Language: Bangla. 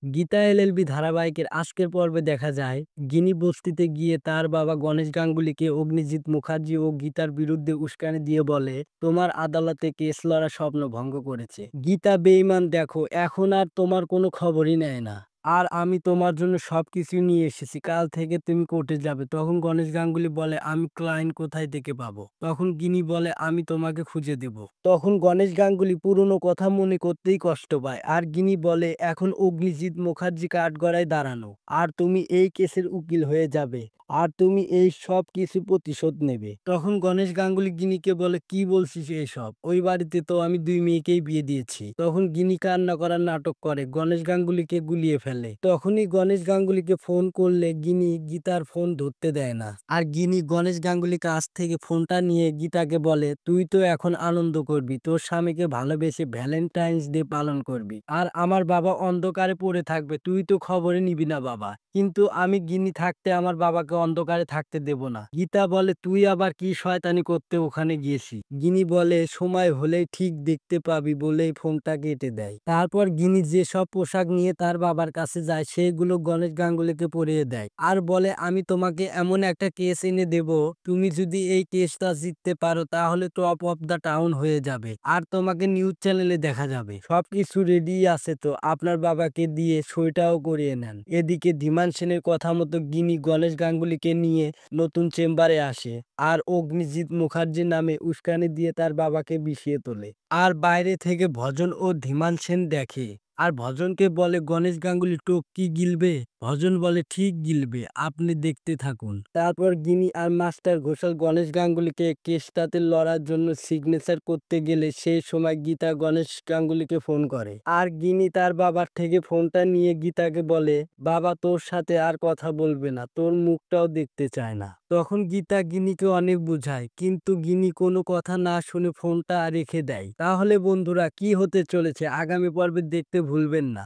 গীতা এলএলবি ধারাবাহিকের আজকের পর্বে দেখা যায় গিনি বস্তিতে গিয়ে তার বাবা গণেশ গাঙ্গুলিকে অগ্নিজিৎ মুখার্জি ও গীতার বিরুদ্ধে উস্কানি দিয়ে বলে তোমার আদালতে কেস লড়ার স্বপ্ন ভঙ্গ করেছে। গীতা বেঈমান, দেখো এখন আর তোমার কোনো খবরই নেয় না। আর আমি তোমার জন্য সবকিছু নিয়ে এসেছি, কাল থেকে তুমি কোর্টে যাবে। তখন গণেশ গাঙ্গুলি বলে আমি ক্লায়েন্ট কোথায় থেকে পাবো? তখন গিনি বলে আমি তোমাকে খুঁজে দেব। তখন গণেশ গাঙ্গুলি পুরনো কথা মনে করতেই কষ্ট পায়, আর গিনি বলে এখন অগ্নিজিৎ মুখার্জি কাঠগড়ায় দাঁড়ানো, আর তুমি এই কেসের উকিল হয়ে যাবে, আর তুমি এই সব কিছু প্রতিশোধ নেবে। তখন গণেশ গাঙ্গুলি গিনিকে বলে কি বলছিস এসব? ওই বাড়িতে তো আমি 2 মেয়েকেই বিয়ে দিয়েছি। তখন গিনি কান্না করার নাটক করে, গণেশ গাঙ্গুলিকে গুলিয়ে ফেলে। তখনই গণেশ গাঙ্গুলিকে ফোন করলে গিনি গীতার ফোন ধরতে দেয় না, আর গিনি গণেশ গাঙ্গুলির কাছ থেকে ফোনটা নিয়ে গীতাকে বলে তুই তো এখন আনন্দ করবি, তোর স্বামীকে ভালোবেসে ভ্যালেন্টাইন্স ডে পালন করবি, আর আমার বাবা অন্ধকারে পড়ে থাকবে, তুই তো খবরে নিবি না বাবা। কিন্তু আমি গিনি থাকতে আমার বাবাকে অন্ধকারে থাকতে দেব না। গীতা বলে তুই আবার কি শয়তানি করতে ওখানে গিয়েছি? গিনি বলে সময় হলেই ঠিক দেখতে পাবি বলেই ফোনটা কেটে দেয়। তারপর গিনি যেসব পোশাক নিয়ে তার বাবার কাছে যায় সেগুলো গণেশ গাঙ্গুলিকে পরিয়ে দেয়, আর বলে আমি তোমাকে এমন একটা কেস এনে দেব, তুমি যদি এই কেসটা জিততে পারো তাহলে টপ অফ দ্য টাউন হয়ে যাবে, আর তোমাকে নিউজ চ্যানেলে দেখা যাবে। সবকিছু রেডি আছে তো, আপনার বাবাকে দিয়ে সইটাও করিয়ে নেন। এদিকে ধীমান সেনের কথা মতো গিনি গণেশ গাঙ্গুলিকে নিয়ে নতুন চেম্বারে আসে, আর অগ্নিজিৎ মুখার্জি নামে উস্কানি দিয়ে তার বাবাকে বিষিয়ে তোলে। আর বাইরে থেকে ভজন ও ধীমান সেন দেখে, আর ভজনকে বলে গণেশ গাঙ্গুলি টোপ কি গিলবে? ভজন বলে ঠিক গিলবে, আপনি দেখতে থাকুন। তারপর গিনি আর মাস্টার ঘোষাল গণেশ গাঙ্গুলিকে কেসটাতে লড়ার জন্য সিগনেচার করতে গেলে সেই সময় গীতা গণেশ গাঙ্গুলিকে ফোন করে, আর গিনি তার বাবার থেকে ফোনটা নিয়ে গীতাকে বলে বাবা তোর সাথে আর কথা বলবে না, তোর মুখটাও দেখতে চায় না। তখন গীতা গিনিকে অনেক বুঝায়, কিন্তু গিনি কোনো কথা না শুনে ফোনটা রেখে দেয়। তাহলে বন্ধুরা কি হতে চলেছে আগামী পর্বে দেখতে ভুলবেন না।